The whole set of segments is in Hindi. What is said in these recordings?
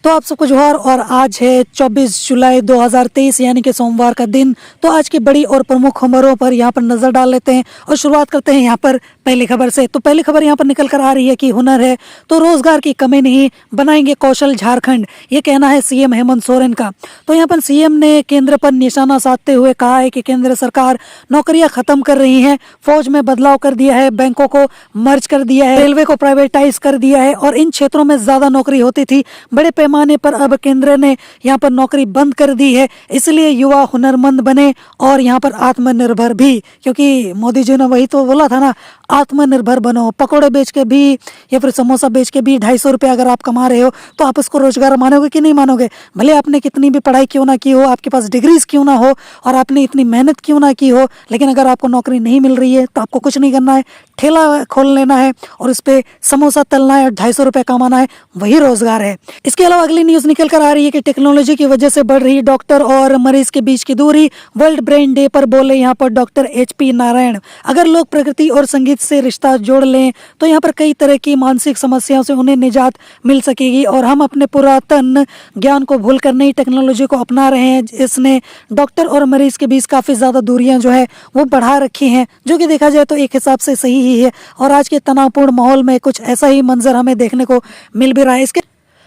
तो आप सबको जोहार। और आज है 24 जुलाई 2023 यानी कि सोमवार का दिन। तो आज की बड़ी और प्रमुख खबरों पर यहाँ पर नजर डाल लेते हैं और शुरुआत करते हैं यहाँ पर पहली खबर से। तो पहली खबर यहाँ पर निकल कर आ रही है कि हुनर है तो रोजगार की कमी नहीं, बनाएंगे कौशल झारखंड, ये कहना है सीएम हेमंत सोरेन का। तो यहाँ पर सीएम ने केंद्र पर निशाना साधते हुए कहा है कि केंद्र सरकार नौकरियां खत्म कर रही है, फौज में बदलाव कर दिया है, बैंकों को मर्ज कर दिया है, रेलवे को प्राइवेटाइज कर दिया है और इन क्षेत्रों में ज्यादा नौकरी होती थी, बड़े पैमाने पर अब केंद्र ने यहाँ पर नौकरी बंद कर दी है। इसलिए युवा हुनरमंद बने और यहाँ पर आत्मनिर्भर भी, क्योंकि मोदी जी ने वही तो बोला था ना, आत्मनिर्भर बनो। पकौड़े बेच के भी या फिर समोसा बेच के भी 250 रुपये अगर आप कमा रहे हो तो आप उसको रोजगार मानोगे कि नहीं मानोगे? भले आपने कितनी भी पढ़ाई क्यों ना की हो, आपके पास डिग्रीज क्यों ना हो और आपने इतनी मेहनत क्यों ना की हो, लेकिन अगर आपको नौकरी नहीं मिल रही है तो आपको कुछ नहीं करना है, ठेला खोल लेना है और उस पर समोसा तलना है और 250 रुपये कमाना है, वही रोजगार है। इसके अलावा अगली न्यूज निकल कर आ रही है कि टेक्नोलॉजी की वजह से बढ़ रही डॉक्टर और मरीज के बीच की दूरी। वर्ल्ड ब्रेन डे पर बोले यहाँ पर डॉक्टर HP नारायण, अगर लोग प्रकृति और संगीत से रिश्ता जोड़ लें तो यहाँ पर कई तरह की मानसिक समस्याओं से उन्हें निजात मिल सकेगी और हम अपने पुरातन ज्ञान को भूलकर नई टेक्नोलॉजी को अपना रहे हैं। इसने डॉक्टर और मरीज के बीच काफ़ी ज़्यादा दूरियां जो है वो बढ़ा रखी हैं, जो कि देखा जाए तो एक हिसाब से सही ही है। और आज के तनावपूर्ण माहौल में कुछ ऐसा ही मंजर हमें देखने को मिल भी रहा है। इसके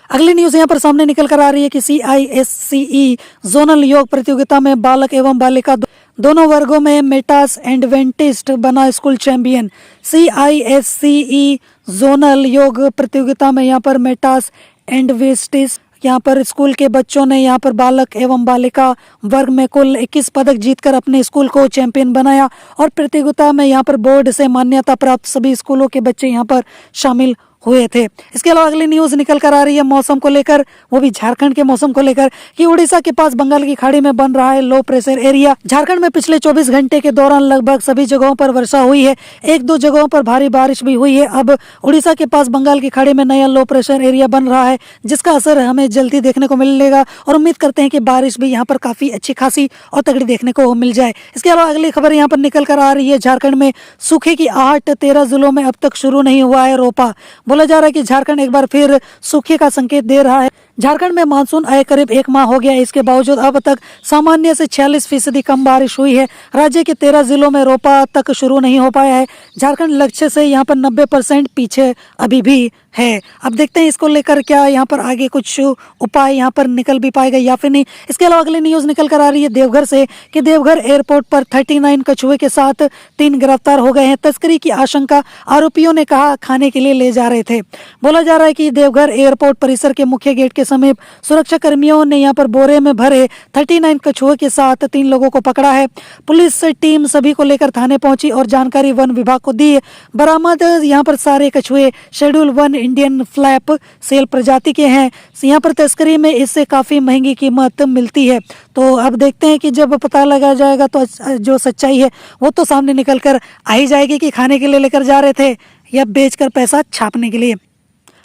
अगली न्यूज यहाँ पर सामने निकल कर आ रही है कि CISCE जोनल योग प्रतियोगिता में बालक एवं बालिका दोनों वर्गों में मेटास एडवेंटिस्ट बना स्कूल चैंपियन। CISCE जोनल योग प्रतियोगिता में यहाँ पर मेटास एडवेंटिस्ट यहाँ पर स्कूल के बच्चों ने यहाँ पर बालक एवं बालिका वर्ग में कुल 21 पदक जीतकर अपने स्कूल को चैंपियन बनाया और प्रतियोगिता में यहाँ पर बोर्ड से मान्यता प्राप्त सभी स्कूलों के बच्चे यहाँ पर शामिल हुए थे। इसके अलावा अगली न्यूज निकल कर आ रही है मौसम को लेकर, वो भी झारखंड के मौसम को लेकर कि उड़ीसा के पास बंगाल की खाड़ी में बन रहा है लो प्रेशर एरिया। झारखंड में पिछले 24 घंटे के दौरान लगभग सभी जगहों पर वर्षा हुई है, एक दो जगहों पर भारी बारिश भी हुई है। अब उड़ीसा के पास बंगाल की खाड़ी में नया लो प्रेशर एरिया बन रहा है, जिसका असर हमें जल्दी देखने को मिलेगा और उम्मीद करते हैं कि बारिश भी यहाँ पर काफी अच्छी खासी और तगड़ी देखने को मिल जाए। इसके अलावा अगली खबर यहाँ पर निकल कर आ रही है झारखंड में सूखे की आहट, 13 जिलों में अब तक शुरू नहीं हुआ है रोपा। बोला जा रहा है कि झारखंड एक बार फिर सूखे का संकेत दे रहा है। झारखंड में मानसून आए करीब एक माह हो गया, इसके बावजूद अब तक सामान्य से 46% कम बारिश हुई है। राज्य के 13 जिलों में रोपा तक शुरू नहीं हो पाया है। झारखंड लक्ष्य से यहाँ पर 90% पीछे अभी भी है। अब देखते हैं इसको लेकर क्या यहाँ पर आगे कुछ उपाय यहाँ पर निकल भी पाएगा या फिर नहीं। इसके अलावा अगली न्यूज निकल कर आ रही है देवघर से कि देवघर एयरपोर्ट पर 39 कछुए के साथ 3 गिरफ्तार हो गए हैं। तस्करी की आशंका, आरोपियों ने कहा खाने के लिए ले जा रहे थे। बोला जा रहा है कि देवघर एयरपोर्ट परिसर के मुख्य गेट के समीप सुरक्षा कर्मियों ने यहाँ पर बोरे में भरे 39 कछुए के साथ 3 लोगों को पकड़ा है। पुलिस टीम सभी को लेकर थाने पहुंची और जानकारी वन विभाग को दी। बरामद यहाँ पर सारे कछुए शेड्यूल 1 इंडियन फ्लैप सेल प्रजाति के हैं। यहाँ पर तस्करी में इससे काफी महंगी कीमत मिलती है। तो अब देखते हैं कि जब पता लगा जाएगा तो जो सच्चाई है वो तो सामने निकल कर आ ही जाएगी कि खाने के लिए लेकर जा रहे थे या बेचकर पैसा छापने के लिए।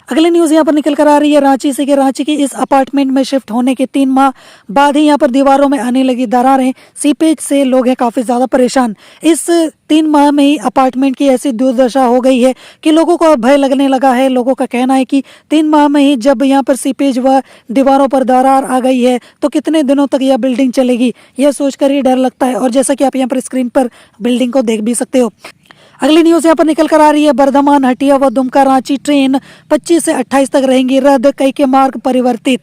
अगली न्यूज यहाँ पर निकल कर आ रही है रांची से कि रांची की इस अपार्टमेंट में शिफ्ट होने के 3 माह बाद ही यहाँ पर दीवारों में आने लगी दरारें। सीपेज से लोग हैं काफी ज्यादा परेशान। इस 3 माह में ही अपार्टमेंट की ऐसी दुर्दशा हो गई है कि लोगों को भय लगने लगा है। लोगों का कहना है कि 3 माह में ही जब यहाँ पर सीपेज व दीवारों पर दरार आ गई है तो कितने दिनों तक यह बिल्डिंग चलेगी, यह सोचकर ही डर लगता है। और जैसा कि आप यहाँ पर स्क्रीन पर बिल्डिंग को देख भी सकते हो। अगली न्यूज यहाँ पर निकल कर आ रही है बर्धमान, हटिया व दुमका रांची ट्रेन 25 से 28 तक रहेंगी रद्द, कई के मार्ग परिवर्तित।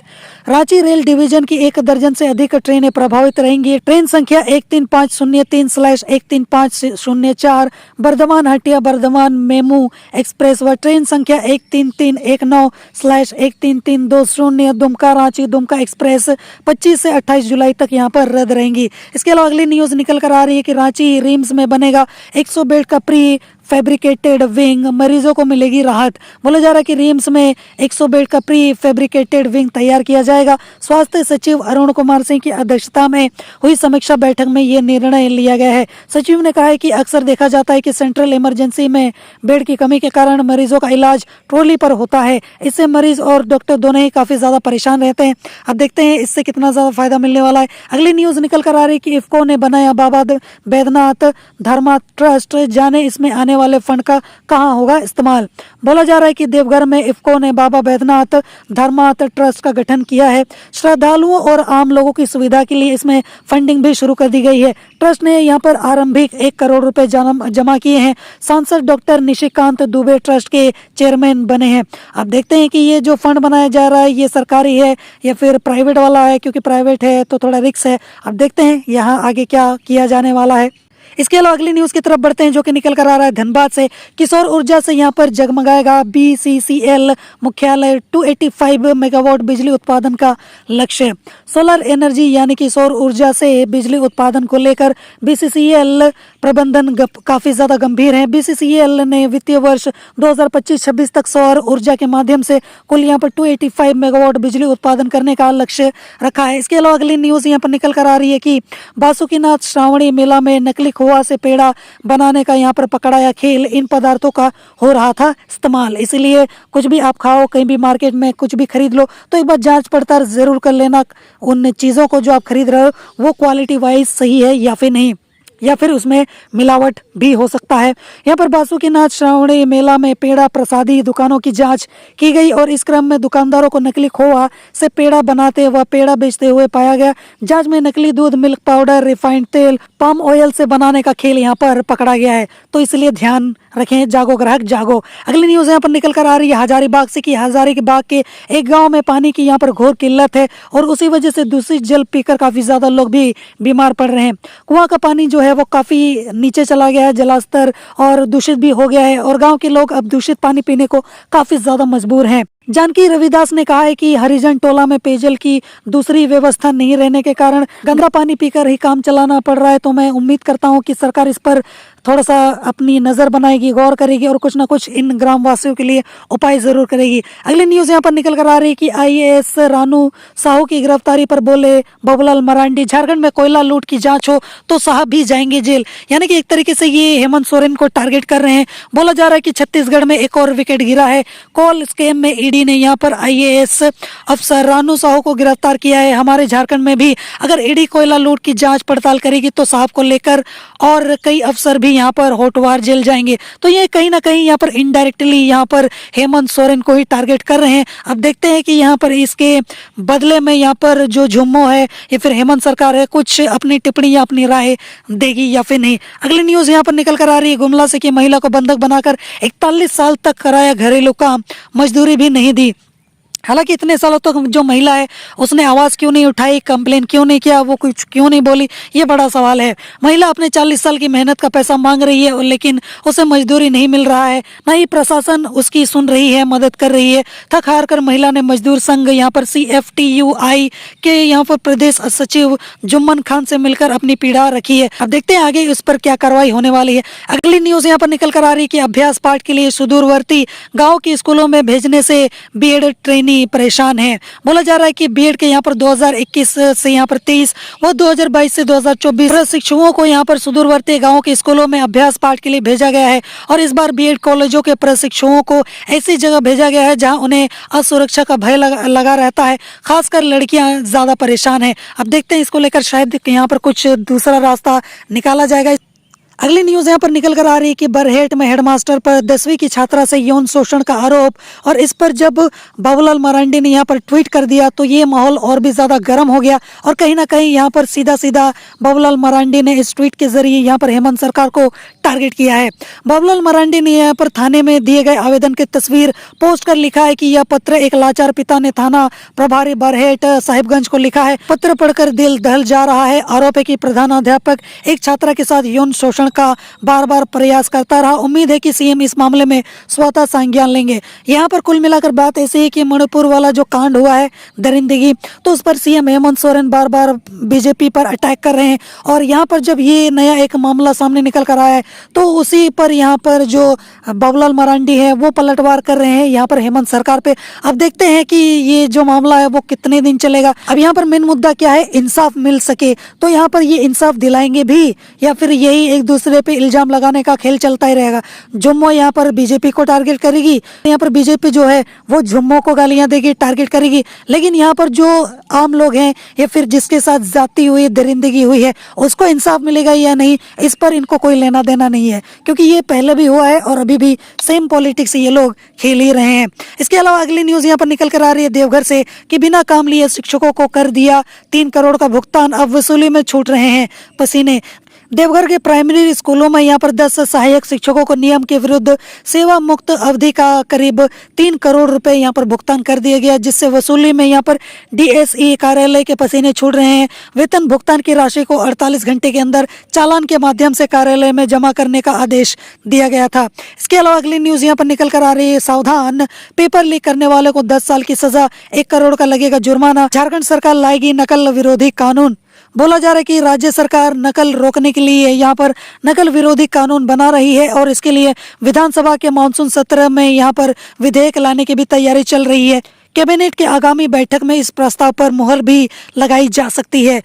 रांची रेल डिवीजन की 1 दर्जन से अधिक ट्रेनें प्रभावित रहेंगी। ट्रेन संख्या 13503/13504 बर्धमान हटिया बर्धमान मेमू एक्सप्रेस व ट्रेन संख्या 13319/13320 दुमका रांची दुमका एक्सप्रेस 25 से 28 जुलाई तक यहाँ पर रद्द रहेंगी। इसके अलावा अगली न्यूज निकल कर आ रही है कि रांची रिम्स में बनेगा 100 बेड का प्री फैब्रिकेटेड विंग, मरीजों को मिलेगी राहत। बोला जा रहा है कि रिम्स में 100 बेड का प्री फैब्रिकेटेड विंग तैयार किया जाएगा। स्वास्थ्य सचिव अरुण कुमार सिंह की अध्यक्षता में हुई समीक्षा बैठक में ये निर्णय लिया गया है। सचिव ने कहा है कि अक्सर देखा जाता है कि सेंट्रल इमरजेंसी में बेड की कमी के कारण मरीजों का इलाज ट्रॉली पर होता है। इससे मरीज और डॉक्टर दोनों ही काफी ज्यादा परेशान रहते हैं। अब देखते हैं इससे कितना ज्यादा फायदा मिलने वाला है। अगली न्यूज निकल कर आ रही है कि इफ्को ने बनाया बाबा बैद्यनाथ धर्मा ट्रस्ट, जाने इसमें आने मिलने वाले फंड का कहाँ होगा इस्तेमाल। बोला जा रहा है कि देवघर में इफ्को ने बाबा बैद्यनाथ धर्मार्थ ट्रस्ट का गठन किया है। श्रद्धालुओं और आम लोगों की सुविधा के लिए इसमें फंडिंग भी शुरू कर दी गई है। ट्रस्ट ने यहाँ पर आरंभिक 1 करोड़ रुपए जमा किए हैं। सांसद डॉक्टर निशिकांत दुबे ट्रस्ट के चेयरमैन बने हैं। अब देखते हैं कि ये जो फंड बनाया जा रहा है ये सरकारी है या फिर प्राइवेट वाला है, क्योंकि प्राइवेट है तो थोड़ा रिस्क है। अब देखते हैं यहाँ आगे क्या किया जाने वाला है। इसके अलावा अगली न्यूज़ की तरफ बढ़ते हैं जो कि निकल कर आ रहा है धनबाद से। किशोर ऊर्जा से यहाँ पर जगमगाएगा BCCL मुख्यालय। 285 मेगावाट बिजली उत्पादन का लक्ष्य। सोलर एनर्जी यानी कि सौर ऊर्जा से बिजली उत्पादन को लेकर BCCL प्रबंधन काफ़ी ज़्यादा गंभीर है। BCCL ने वित्तीय वर्ष 2025-26 तक सौर ऊर्जा के माध्यम से कुल यहाँ पर 285 मेगावाट बिजली उत्पादन करने का लक्ष्य रखा है। इसके अलावा अगली न्यूज़ यहाँ पर निकल कर आ रही है कि बासुकीनाथ श्रावणी मेला में नकली खोआ से पेड़ा बनाने का यहाँ पर पकड़ाया खेल। इन पदार्थों का हो रहा था इस्तेमाल, इसीलिए कुछ भी आप खाओ, कहीं भी मार्केट में कुछ भी खरीद लो तो एक बार जांच पड़ताल जरूर कर लेना उन चीज़ों को जो आप खरीद रहे हो वो क्वालिटी वाइज सही है या फिर नहीं, या फिर उसमें मिलावट भी हो सकता है। यहाँ पर बासुकीनाथ श्रावणी मेला में पेड़ा प्रसादी दुकानों की जांच की गई और इस क्रम में दुकानदारों को नकली खोआ से पेड़ा बनाते व पेड़ा बेचते हुए पाया गया। जांच में नकली दूध, मिल्क पाउडर, रिफाइंड तेल, पाम ऑयल से बनाने का खेल यहाँ पर पकड़ा गया है, तो इसलिए ध्यान रखें, जागो ग्राहक जागो। अगली न्यूज़ यहाँ पर निकल कर आ रही है हजारीबाग से कि हजारीबाग के एक गाँव में पानी की यहाँ पर घोर किल्लत है और उसी वजह से दूषित जल पीकर काफ़ी ज़्यादा लोग भी बीमार पड़ रहे हैं। कुआं का पानी जो है वो काफ़ी नीचे चला गया है, जलस्तर और दूषित भी हो गया है और गांव के लोग अब दूषित पानी पीने को काफ़ी ज़्यादा मजबूर हैं। जानकी रविदास ने कहा है कि हरिजन टोला में पेयजल की दूसरी व्यवस्था नहीं रहने के कारण गंदा पानी पीकर ही काम चलाना पड़ रहा है, तो मैं उम्मीद करता हूं कि सरकार इस पर थोड़ा सा अपनी नज़र बनाएगी, गौर करेगी और कुछ ना कुछ इन ग्रामवासियों के लिए उपाय ज़रूर करेगी। अगली न्यूज़ यहाँ पर निकल कर आ रही है कि IAS रानू साहू की गिरफ्तारी पर बोले बाबूलाल मरांडी, झारखंड में कोयला लूट की जांच हो तो साहब भी जाएंगे जेल। यानी कि एक तरीके से ये हेमंत सोरेन को टारगेट कर रहे हैं। बोला जा रहा है कि छत्तीसगढ़ में एक और विकेट गिरा है। कॉल स्कैम में ईडी ने यहाँ पर IAS अफसर रानू साहू को गिरफ्तार किया है। हमारे झारखंड में भी अगर ईडी कोयला लूट की जांच पड़ताल करेगी तो साहब को लेकर और कई अफसर भी यहाँ पर होटवार जेल जाएंगे। तो ये कहीं ना कहीं यहाँ पर इनडायरेक्टली यहाँ पर हेमंत सोरेन को ही टारगेट कर रहे हैं। अब देखते हैं कि यहाँ पर इसके बदले में यहाँ पर जो झुम्मो है या फिर हेमंत सरकार है कुछ अपनी टिप्पणी या अपनी राय देगी या फिर नहीं। अगली न्यूज़ यहाँ पर निकल कर आ रही है गुमला से कि महिला को बंधक बनाकर 41 साल तक कराया घरेलू काम, मजदूरी भी नहीं दी। हालांकि इतने सालों तक जो महिला है उसने आवाज़ क्यों नहीं उठाई, कंप्लेन क्यों नहीं किया, वो कुछ क्यों नहीं बोली, ये बड़ा सवाल है। महिला अपने 40 साल की मेहनत का पैसा मांग रही है लेकिन उसे मजदूरी नहीं मिल रहा है, ना ही प्रशासन उसकी सुन रही है, मदद कर रही है। थक हार कर महिला ने मजदूर संघ यहाँ पर CFTUI के यहाँ पर प्रदेश सचिव जुम्मन खान से मिलकर अपनी पीड़ा रखी है। अब देखते हैं आगे इस पर क्या कार्रवाई होने वाली है। अगली न्यूज़ यहाँ पर निकल कर आ रही है कि अभ्यास पाठ के लिए सुदूरवर्ती गाँव के स्कूलों में भेजने से BEd ट्रेनी परेशान है। बोला जा रहा है कि BEd के यहाँ पर 2021 से यहाँ पर 23 व 2022 से 2024 प्रशिक्षुओं को यहाँ पर सुदूरवर्ती गांवों के स्कूलों में अभ्यास पाठ के लिए भेजा गया है और इस बार BEd कॉलेजों के प्रशिक्षुओं को ऐसी जगह भेजा गया है जहां उन्हें असुरक्षा का भय लगा रहता है, खासकर लड़कियां ज़्यादा परेशान है। अब देखते हैं इसको लेकर शायद यहाँ पर कुछ दूसरा रास्ता निकाला जाएगा। अगली न्यूज़ यहाँ पर निकल कर आ रही है कि बरहेट में हेडमास्टर पर 10वीं की छात्रा से यौन शोषण का आरोप, और इस पर जब बाबूलाल मरांडी ने यहाँ पर ट्वीट कर दिया तो ये माहौल और भी ज़्यादा गर्म हो गया और कहीं ना कहीं यहाँ पर सीधा सीधा बाबूलाल मरांडी ने इस ट्वीट के जरिए यहाँ पर हेमंत सरकार को टारगेट किया है। बाबूलाल मरांडी ने यहाँ पर थाने में दिए गए आवेदन की तस्वीर पोस्ट कर लिखा है कि यह पत्र एक लाचार पिता ने थाना प्रभारी बरहेट साहिबगंज को लिखा है। पत्र पढ़कर दिल दहल जा रहा है। आरोप है कि प्रधानाध्यापक एक छात्रा के साथ यौन शोषण का बार बार प्रयास करता रहा। उम्मीद है कि CM इस मामले में स्वतः संज्ञान लेंगे। यहाँ पर कुल मिलाकर बात ऐसी है कि मणिपुर वाला जो कांड हुआ है दरिंदगी, तो उस पर CM हेमंत सोरेन बार बार BJP पर अटैक कर रहे हैं और यहाँ पर जब ये नया एक मामला सामने निकल कर आया है तो उसी पर यहाँ पर जो बाबूलाल मरांडी है वो पलटवार कर रहे हैं यहाँ पर हेमंत सरकार पे। अब देखते हैं कि ये जो मामला है वो कितने दिन चलेगा। अब यहाँ पर मेन मुद्दा क्या है, इंसाफ मिल सके, तो यहाँ पर ये इंसाफ दिलाएंगे भी या फिर यही एक दूसरे पे इल्जाम लगाने का खेल चलता ही रहेगा। जुम्मो यहाँ पर बीजेपी को टारगेट करेगी, यहाँ पर बीजेपी जो है वो जुम्मो को गालियां देगी, टारगेट करेगी। लेकिन यहाँ पर जो आम लोग हैं या फिर जिसके साथ जाती हुई दरिंदगी हुई है उसको इंसाफ मिलेगा या नहीं, इस पर इनको कोई लेना देना नहीं है, क्योंकि ये पहले भी हुआ है और अभी भी सेम पॉलिटिक्स ये लोग खेल ही रहे हैं। इसके अलावा अगली न्यूज़ यहाँ पर निकल कर आ रही है देवघर से कि बिना काम लिए शिक्षकों को कर दिया 3 करोड़ का भुगतान, अब वसूली में छूट रहे हैं पसीने। देवघर के प्राइमरी स्कूलों में यहाँ पर 10 सहायक शिक्षकों को नियम के विरुद्ध सेवा मुक्त अवधि का करीब 3 करोड़ रुपए यहाँ पर भुगतान कर दिया गया, जिससे वसूली में यहाँ पर डीएसई कार्यालय के पसीने छूट रहे हैं। वेतन भुगतान की राशि को 48 घंटे के अंदर चालान के माध्यम से कार्यालय में जमा करने का आदेश दिया गया था। इसके अलावा अगली न्यूज़ यहाँ पर निकल कर आ रही है, सावधान, पेपर लीक करने वाले को 10 साल की सजा, 1 करोड़ का लगेगा जुर्माना। झारखंड सरकार लाएगी नकल विरोधी कानून। बोला जा रहा है कि राज्य सरकार नकल रोकने के लिए यहाँ पर नकल विरोधी कानून बना रही है और इसके लिए विधानसभा के मानसून सत्र में यहाँ पर विधेयक लाने की भी तैयारी चल रही है। कैबिनेट की आगामी बैठक में इस प्रस्ताव पर मुहर भी लगाई जा सकती है।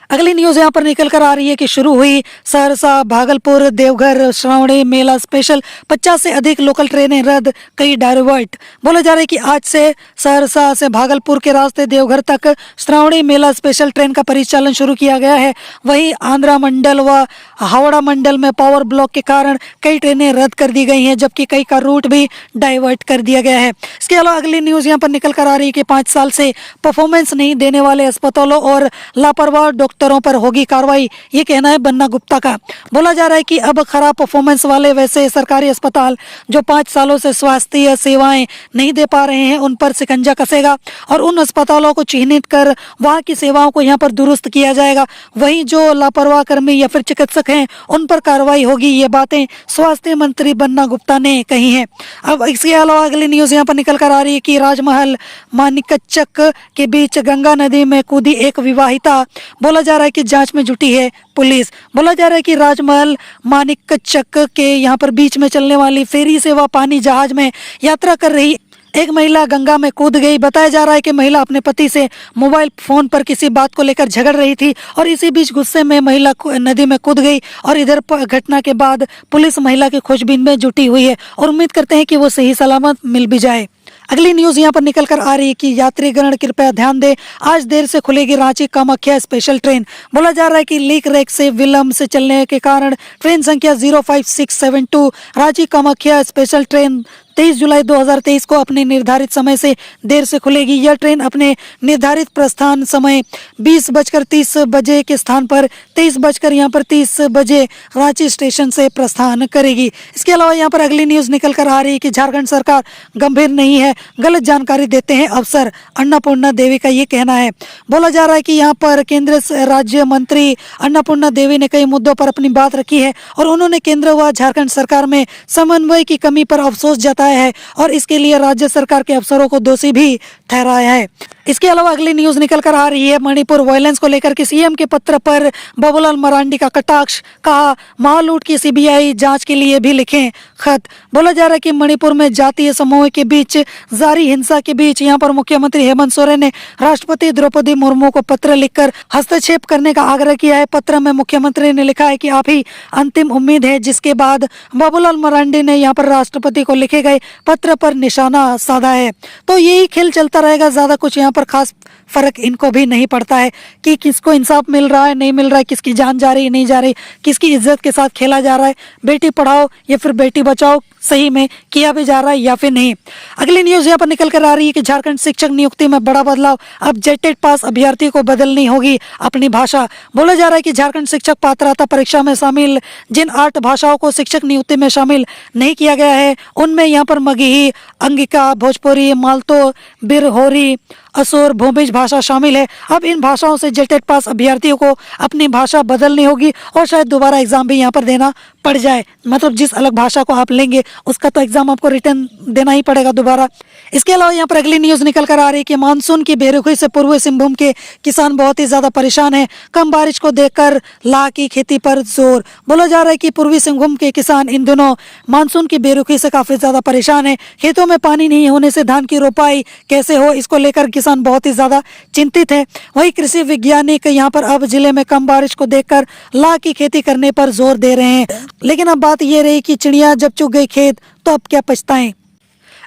अगली न्यूज़ यहाँ पर निकल कर आ रही है कि शुरू हुई सहरसा भागलपुर देवघर श्रावणी मेला स्पेशल, 50 से अधिक लोकल ट्रेनें रद्द, कई डाइवर्ट। बोला जा रहा है कि आज से सहरसा से भागलपुर के रास्ते देवघर तक श्रावणी मेला स्पेशल ट्रेन का परिचालन शुरू किया गया है। वहीं आंध्रा मंडल व हावड़ा मंडल में पावर ब्लॉक के कारण कई ट्रेनें रद्द कर दी गई हैं, जबकि कई का रूट भी डाइवर्ट कर दिया गया है। इसके अलावा अगली न्यूज़ यहाँ पर निकल कर आ रही है कि 5 साल से परफॉर्मेंस नहीं देने वाले अस्पतालों और लापरवाह डॉक्टरों पर होगी कार्रवाई, ये कहना है बन्ना गुप्ता का। बोला जा रहा है कि अब खराब परफॉर्मेंस वाले वैसे सरकारी अस्पताल जो 5 सालों से स्वास्थ्य सेवाएं नहीं दे पा रहे हैं उन पर शिकंजा कसेगा और उन अस्पतालों को चिन्हित कर वहां की सेवाओं को यहां पर दुरुस्त किया जाएगा। वहीं जो लापरवाह कर्मी या फिर चिकित्सक हैं उन पर कार्रवाई होगी। ये बातें स्वास्थ्य मंत्री बन्ना गुप्ता ने कही हैं। अब इसके अलावा अगली न्यूज़ यहाँ पर निकल कर आ रही है कि राजमहल मानिकचक के बीच गंगा नदी में कूदी एक विवाहिता। बोला जा रहा है कि जांच में जुटी है पुलिस। बोला जा रहा है कि राजमहल मानिकचक के यहाँ पर बीच में चलने वाली फेरी सेवा पानी जहाज में यात्रा कर रही एक महिला गंगा में कूद गई। बताया जा रहा है कि महिला अपने पति से मोबाइल फोन पर किसी बात को लेकर झगड़ रही थी और इसी बीच गुस्से में महिला नदी में कूद गई और इधर घटना के बाद पुलिस महिला की खोजबीन में जुटी हुई है और उम्मीद करते हैं कि वो सही सलामत मिल भी जाए। अगली न्यूज़ यहाँ पर निकल कर आ रही है कि यात्रीगण कृपया ध्यान दें, आज देर से खुलेगी रांची कामाख्या स्पेशल ट्रेन। बोला जा रहा है कि लीक रेक से विलंब से चलने के कारण ट्रेन संख्या 05672 रांची कामाख्या स्पेशल ट्रेन 23 जुलाई 2023 को अपने निर्धारित समय से देर से खुलेगी। यह ट्रेन अपने निर्धारित प्रस्थान समय 20:30 बजे के स्थान पर 23:30 बजे रांची स्टेशन से प्रस्थान करेगी। इसके अलावा यहाँ पर अगली न्यूज़ निकल कर आ रही है कि झारखंड सरकार गंभीर नहीं है, गलत जानकारी देते हैं अफसर, अन्नपूर्णा देवी का ये कहना है। बोला जा रहा है कि यहाँ पर केंद्र राज्य मंत्री अन्नपूर्णा देवी ने कई मुद्दों पर अपनी बात रखी है और उन्होंने केंद्र व झारखंड सरकार में समन्वय की कमी पर अफसोस जताया है और इसके लिए राज्य सरकार के अफसरों को दोषी भी ठहराया है। इसके अलावा अगली न्यूज़ निकल कर आ रही है मणिपुर वायलेंस को लेकर कि सीएम के पत्र पर बाबूलाल मरांडी का कटाक्ष, कहा महालूट की सीबीआई जांच के लिए भी लिखें खत। बोला जा रहा है कि मणिपुर में जातीय समूह के बीच जारी हिंसा के बीच यहाँ पर मुख्यमंत्री हेमंत सोरेन ने राष्ट्रपति द्रौपदी मुर्मू को पत्र लिखकर हस्तक्षेप करने का आग्रह किया है। पत्र में मुख्यमंत्री ने लिखा है कि आप ही अंतिम उम्मीद है, जिसके बाद बाबूलाल मरांडी ने यहाँ पर राष्ट्रपति को लिखे गए पत्र पर निशाना साधा है। तो यही खेल चलता रहेगा, ज्यादा कुछ यहाँ पर खास फर्क इनको भी नहीं पड़ता है कि किसको इंसाफ मिल रहा है नहीं मिल रहा है, किसकी जान जा रही है नहीं जा रही, किसकी इज्जत के साथ खेला जा रहा है, बेटी पढ़ाओ या फिर बेटी बचाओ सही में किया भी जा रहा है या फिर नहीं। अगली न्यूज़ यहाँ पर निकल कर आ रही है कि झारखंड शिक्षक नियुक्ति में बड़ा बदलाव, अब जेटेट पास अभ्यर्थी को बदलनी होगी अपनी भाषा। बोला जा रहा है कि झारखंड शिक्षक पात्रता परीक्षा में शामिल जिन 8 भाषाओं को शिक्षक नियुक्ति में शामिल नहीं किया गया है उनमें यहाँ पर मगही, अंगिका, भोजपुरी, मालतो, बिरहोरी, असुर, भूमिज भाषा शामिल है। अब इन भाषाओं से जेटेट पास अभ्यर्थियों को अपनी भाषा बदलनी होगी और शायद दोबारा एग्जाम भी यहाँ पर देना पड़ जाए। मतलब जिस अलग भाषा को आप लेंगे उसका तो एग्जाम आपको रिटर्न देना ही पड़ेगा दोबारा। इसके अलावा यहाँ पर अगली न्यूज़ निकल कर आ रही है कि मानसून की बेरुखी से पूर्वी सिंहभूम के किसान बहुत ही ज़्यादा परेशान हैं। कम बारिश को देखकर लाह की खेती पर जोर। बोला जा रहा है कि पूर्वी सिंहभूम के किसान इन दिनों मानसून की बेरुखी से काफ़ी ज़्यादा परेशान हैं। खेतों में पानी नहीं होने से धान की रोपाई कैसे हो, इसको लेकर किसान बहुत ही ज़्यादा चिंतित है। वहीं कृषि वैज्ञानिक यहाँ पर अब जिले में कम बारिश को देखकर लाह की खेती करने पर जोर दे रहे हैं। लेकिन अब बात ये रही कि चिड़िया जब चुग गई खेत तो अब क्या पछताएं।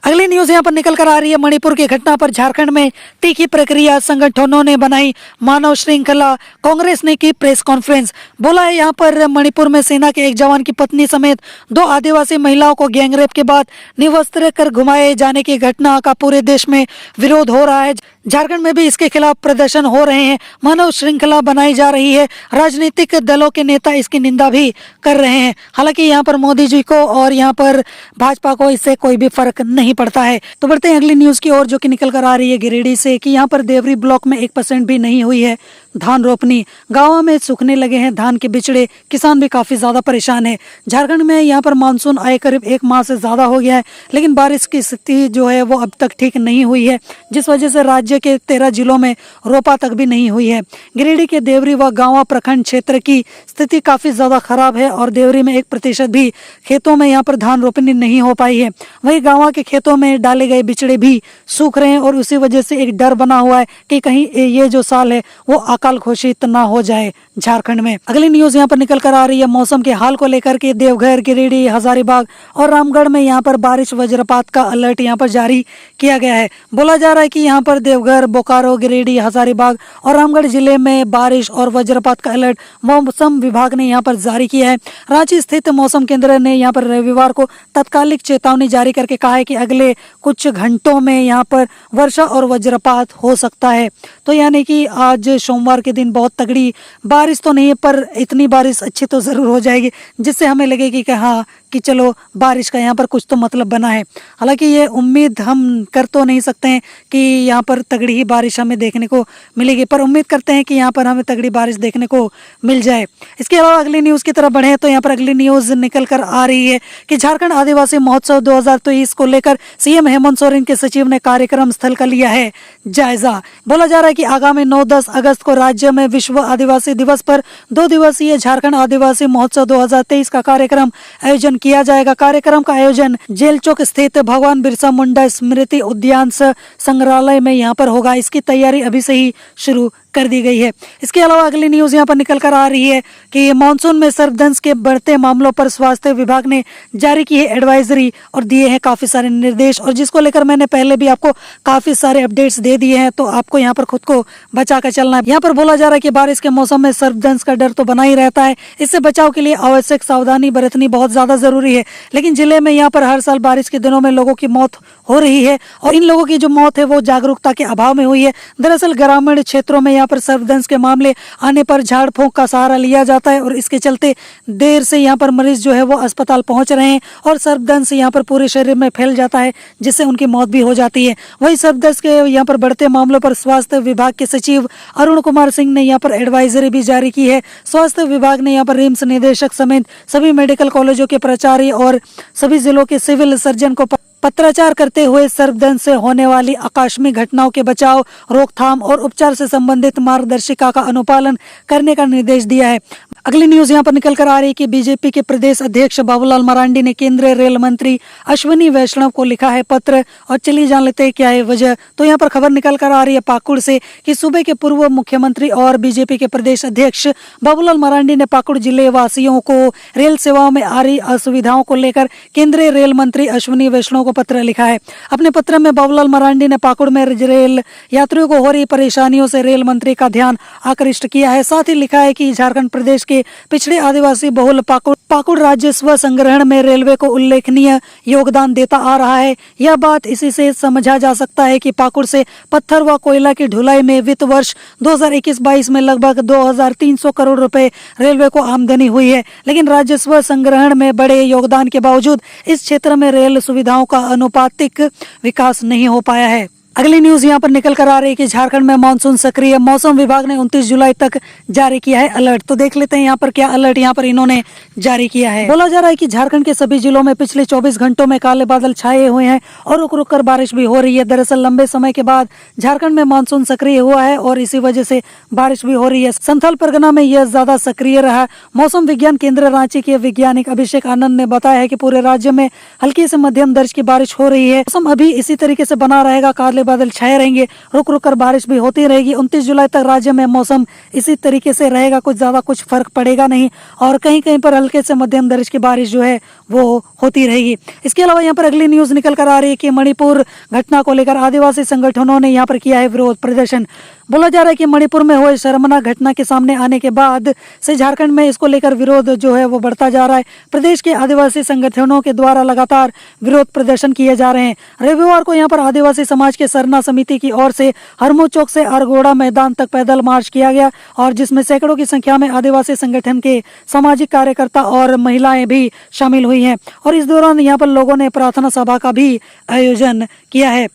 अगली न्यूज यहाँ पर निकल कर आ रही है मणिपुर की घटना पर झारखंड में तीखी प्रक्रिया, संगठनों ने बनाई मानव श्रृंखला, कांग्रेस ने की प्रेस कॉन्फ्रेंस। बोला है यहाँ पर मणिपुर में सेना के एक जवान की पत्नी समेत 2 आदिवासी महिलाओं को गैंगरेप के बाद निवस्त्र कर घुमाए जाने की घटना का पूरे देश में विरोध हो रहा है। झारखंड में भी इसके खिलाफ प्रदर्शन हो रहे हैं, मानव श्रृंखला बनाई जा रही है। राजनीतिक दलों के नेता इसकी निंदा भी कर रहे हैं। हालांकि यहाँ पर मोदी जी को और यहाँ पर भाजपा को इससे कोई भी फर्क नहीं पड़ता है। तो बढ़ते हैं अगली न्यूज की ओर, जो कि निकल कर आ रही है गिरिडीह से कि यहाँ पर देवरी ब्लॉक में 1% भी नहीं हुई है धान रोपनी। गाँव में सूखने लगे हैं धान के बिचड़े, किसान भी काफी ज्यादा परेशान है। झारखंड में यहाँ पर मानसून आए करीब 1 माह से ज्यादा हो गया है, लेकिन बारिश की स्थिति जो है वो अब तक ठीक नहीं हुई है, जिस वजह से राज्य के 13 जिलों में रोपा तक भी नहीं हुई है। गिरिडीह के देवरी व गांवा प्रखंड क्षेत्र की स्थिति काफी ज्यादा खराब है और देवरी में 1% भी खेतों में यहाँ पर धान रोपनी नहीं हो पाई है। वहीं गांवा के खेतों में डाले गए बिचड़े भी सूख रहे हैं और उसी वजह से एक डर बना हुआ है कि कहीं ये जो साल है वो अकाल घोषित ना हो जाए झारखंड में। अगली न्यूज यहाँ पर निकल कर आ रही है मौसम के हाल को लेकर के देवघर, गिरिडीह, हजारीबाग और रामगढ़ में यहाँ पर बारिश वज्रपात का अलर्ट यहाँ पर जारी किया गया है। बोला जा रहा है कि यहाँ पर देवघर, बोकारो, गिरिडीह, हजारीबाग और रामगढ़ जिले में बारिश और वज्रपात का अलर्ट मौसम विभाग ने यहाँ पर जारी किया है। रांची स्थित मौसम केंद्र ने यहाँ पर रविवार को तत्कालिक चेतावनी जारी करके कहा है कि अगले कुछ घंटों में यहाँ पर वर्षा और वज्रपात हो सकता है। तो यानी कि आज सोमवार के दिन बहुत तगड़ी बारिश तो नहीं है, पर इतनी बारिश अच्छी तो ज़रूर हो जाएगी जिससे हमें लगेगी कि हाँ कि चलो बारिश का यहाँ पर कुछ तो मतलब बना है। हालांकि ये उम्मीद हम कर तो नहीं सकते हैं कि यहाँ पर तगड़ी ही बारिश हमें देखने को मिलेगी, पर उम्मीद करते हैं कि यहाँ पर हमें तगड़ी बारिश देखने को मिल जाए। इसके अलावा अगली न्यूज़ की तरफ बढ़े तो यहाँ पर अगली न्यूज़ निकल कर आ रही है कि झारखंड आदिवासी महोत्सव 2023 को लेकर सीएम हेमंत सोरेन के सचिव ने कार्यक्रम स्थल का लिया है जायजा। बोला जा रहा है कि आगामी 9-10 अगस्त को राज्य में विश्व आदिवासी दिवस पर 2 दिवसीय झारखंड आदिवासी महोत्सव 2023 का कार्यक्रम आयोजन किया जाएगा। कार्यक्रम का आयोजन जेल चौक स्थित भगवान बिरसा मुंडा स्मृति उद्यान संग्रहालय में यहाँ पर होगा। इसकी तैयारी अभी से ही शुरू कर दी गई है। इसके अलावा अगली न्यूज यहाँ पर निकल कर आ रही है कि मानसून में सर्पदंश के बढ़ते मामलों पर स्वास्थ्य विभाग ने जारी की है एडवाइजरी और दिए हैं काफी सारे निर्देश, और जिसको लेकर मैंने पहले भी आपको काफी सारे अपडेट्स दे दिए हैं। तो आपको यहाँ पर खुद को बचा कर चलना है। यहाँ पर बोला जा रहा है कि बारिश के मौसम में सर्पदंश का डर तो बना ही रहता है, इससे बचाव के लिए आवश्यक सावधानी बरतनी बहुत ज्यादा जरूरी है। लेकिन जिले में यहाँ पर हर साल बारिश के दिनों में लोगों की मौत हो रही है और इन लोगों की जो मौत है वो जागरूकता के अभाव में हुई है। दरअसल ग्रामीण क्षेत्रों में यहाँ पर सर्पदंश के मामले आने पर झाड़ फूंक का सहारा लिया जाता है और इसके चलते देर से यहाँ पर मरीज जो है वो अस्पताल पहुंच रहे हैं और सर्पदंश यहाँ पर पूरे शरीर में फैल जाता है, जिससे उनकी मौत भी हो जाती है। वहीं सर्पदंश के यहाँ पर बढ़ते मामलों पर स्वास्थ्य विभाग के सचिव अरुण कुमार सिंह ने यहाँ पर एडवाइजरी भी जारी की है। स्वास्थ्य विभाग ने यहाँ पर रिम्स निदेशक समेत सभी मेडिकल कॉलेजों के प्राचार्य और सभी जिलों के सिविल सर्जन को पत्राचार करते हुए सर्पदंश से होने वाली आकस्मिक घटनाओं के बचाव, रोकथाम और उपचार से संबंधित मार्गदर्शिका का अनुपालन करने का निर्देश दिया है। अगली न्यूज यहाँ पर निकल कर आ रही है कि बीजेपी के प्रदेश अध्यक्ष बाबूलाल मरांडी ने केंद्रीय रेल मंत्री अश्विनी वैष्णव को लिखा है पत्र, और चलिए जान लेते हैं क्या है वजह। तो यहाँ पर खबर निकल कर आ रही है पाकुड़ से कि सूबे के पूर्व मुख्यमंत्री और बीजेपी के प्रदेश अध्यक्ष बाबूलाल मरांडी ने पाकुड़ जिले वासियों को रेल सेवाओं में आ रही असुविधाओं को लेकर केंद्रीय रेल मंत्री अश्विनी वैष्णव को पत्र लिखा है। अपने पत्र में बाबूलाल मरांडी ने पाकुड़ में रेल यात्रियों को हो रही परेशानियों से रेल मंत्री का ध्यान आकृष्ट किया है। साथ ही लिखा है कि झारखंड प्रदेश के पिछड़े आदिवासी बहुल पाकुड़ राजस्व संग्रहण में रेलवे को उल्लेखनीय योगदान देता आ रहा है। यह बात इसी से समझा जा सकता है कि पाकुड़ से पत्थर व कोयला की ढुलाई में वित्त वर्ष 2021-22 में लगभग 2300 करोड़ रुपए रेलवे को आमदनी हुई है, लेकिन राजस्व संग्रहण में बड़े योगदान के बावजूद इस क्षेत्र में रेल सुविधाओं का अनुपातिक विकास नहीं हो पाया है। अगली न्यूज यहाँ पर निकल कर आ रही है कि झारखंड में मानसून सक्रिय, मौसम विभाग ने 29 जुलाई तक जारी किया है अलर्ट। तो देख लेते हैं यहाँ पर क्या अलर्ट यहाँ पर इन्होंने जारी किया है। बोला जा रहा है कि झारखंड के सभी जिलों में पिछले 24 घंटों में काले बादल छाए हुए हैं और रुक रुक कर बारिश भी हो रही है। दरअसल लंबे समय के बाद झारखंड में मानसून सक्रिय हुआ है और इसी वजह से बारिश भी हो रही है। संथाल परगना में यह ज्यादा सक्रिय रहा। मौसम विज्ञान केंद्र रांची के वैज्ञानिक अभिषेक आनंद ने बताया है कि पूरे राज्य में हल्की से मध्यम दर्ज की बारिश हो रही है। मौसम अभी इसी तरीके से बना रहेगा, काले बादल छाए रहेंगे, रुक रुक कर बारिश भी होती रहेगी। 29 जुलाई तक राज्य में मौसम इसी तरीके से रहेगा, कुछ फर्क पड़ेगा नहीं और कहीं कहीं पर हल्के से मध्यम दर्ज की बारिश जो है वो होती रहेगी। इसके अलावा यहाँ पर अगली न्यूज निकल कर आ रही है कि मणिपुर घटना को लेकर आदिवासी संगठनों ने यहाँ पर किया है विरोध प्रदर्शन। बोला जा रहा है कि मणिपुर में हुए शर्मनाक घटना के सामने आने के बाद से झारखंड में इसको लेकर विरोध जो है वो बढ़ता जा रहा है। प्रदेश के आदिवासी संगठनों के द्वारा लगातार विरोध प्रदर्शन किए जा रहे हैं। रविवार को यहाँ पर आदिवासी समाज के सरना समिति की ओर से हरमू चौक से अरगोड़ा मैदान तक पैदल मार्च किया गया और जिसमें सैकड़ों की संख्या में आदिवासी संगठन के सामाजिक कार्यकर्ता और महिलाएं भी शामिल हुई हैं और इस दौरान यहाँ पर लोगों ने प्रार्थना सभा का भी आयोजन किया है।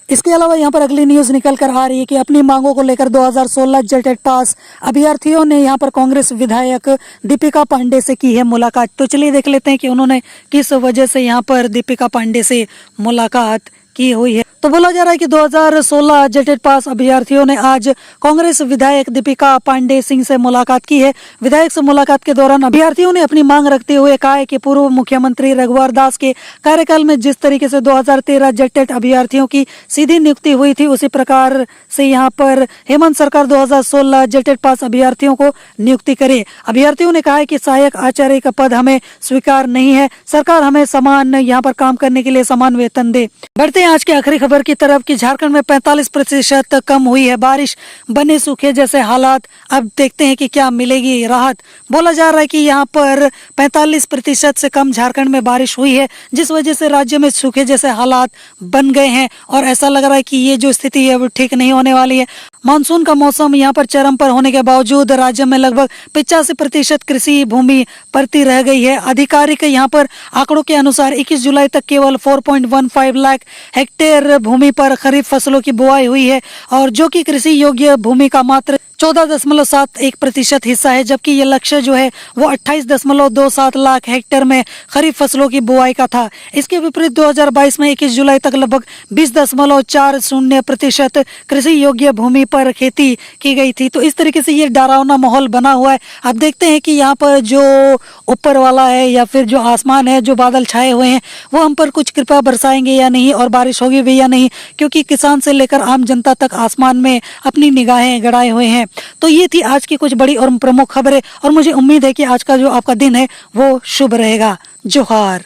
इसके अलावा यहाँ पर अगली न्यूज निकल कर आ रही है कि अपनी मांगों को लेकर 2016 जेटेट पास अभ्यर्थियों ने यहाँ पर कांग्रेस विधायक दीपिका पांडे से की है मुलाकात। तो चलिए देख लेते हैं कि उन्होंने किस वजह से यहाँ पर दीपिका पांडे से मुलाकात की हुई है। तो बोला जा रहा है कि 2016 जेटेट पास अभ्यर्थियों ने आज कांग्रेस विधायक दीपिका पांडे सिंह से मुलाकात की है। विधायक से मुलाकात के दौरान अभ्यर्थियों ने अपनी मांग रखते हुए कहा है कि पूर्व मुख्यमंत्री रघुवर दास के कार्यकाल में जिस तरीके से 2013 जेटेट अभ्यर्थियों की सीधी नियुक्ति हुई थी उसी प्रकार से यहाँ पर हेमंत सरकार 2016 जेटेट पास अभ्यर्थियों को नियुक्ति करे। अभ्यर्थियों ने कहा है कि सहायक आचार्य का पद हमें स्वीकार नहीं है, सरकार हमें समान यहाँ पर काम करने के लिए समान वेतन दे। बढ़ते हैं आज की आखिरी खबर की तरफ कि झारखंड में 45% कम हुई है बारिश, बने सूखे जैसे हालात। अब देखते हैं कि क्या मिलेगी राहत। बोला जा रहा है कि यहाँ पर 45% से कम झारखंड में बारिश हुई है जिस वजह से राज्य में सूखे जैसे हालात बन गए हैं और ऐसा लग रहा है कि ये जो स्थिति है वो ठीक नहीं होने वाली है। मानसून का मौसम यहाँ पर चरम पर होने के बावजूद राज्य में लगभग 85% कृषि भूमि परती रह गई है। आधिकारिक यहाँ पर आंकड़ों के अनुसार 21 जुलाई तक केवल 4.15 लाख हेक्टेयर भूमि पर खरीफ फसलों की बुआई हुई है और जो कि कृषि योग्य भूमि का मात्र 14.71% हिस्सा है, जबकि ये लक्ष्य जो है वो 28.27 लाख हेक्टेयर में खरीफ फसलों की बुआई का था। इसके विपरीत 2022 में 21 जुलाई तक लगभग 20.40% कृषि योग्य भूमि पर खेती की गई थी। तो इस तरीके से ये डरावना माहौल बना हुआ है। अब देखते हैं कि यहाँ पर जो ऊपर वाला है या फिर जो आसमान है, जो बादल छाए हुए हैं वो हम पर कुछ कृपा बरसाएंगे या नहीं और बारिश होगी भी या नहीं, क्योंकि किसान से लेकर आम जनता तक आसमान में अपनी निगाहें गड़ाए हुए हैं। तो ये थी आज की कुछ बड़ी और प्रमुख खबरें और मुझे उम्मीद है कि आज का जो आपका दिन है वो शुभ रहेगा। जोहार।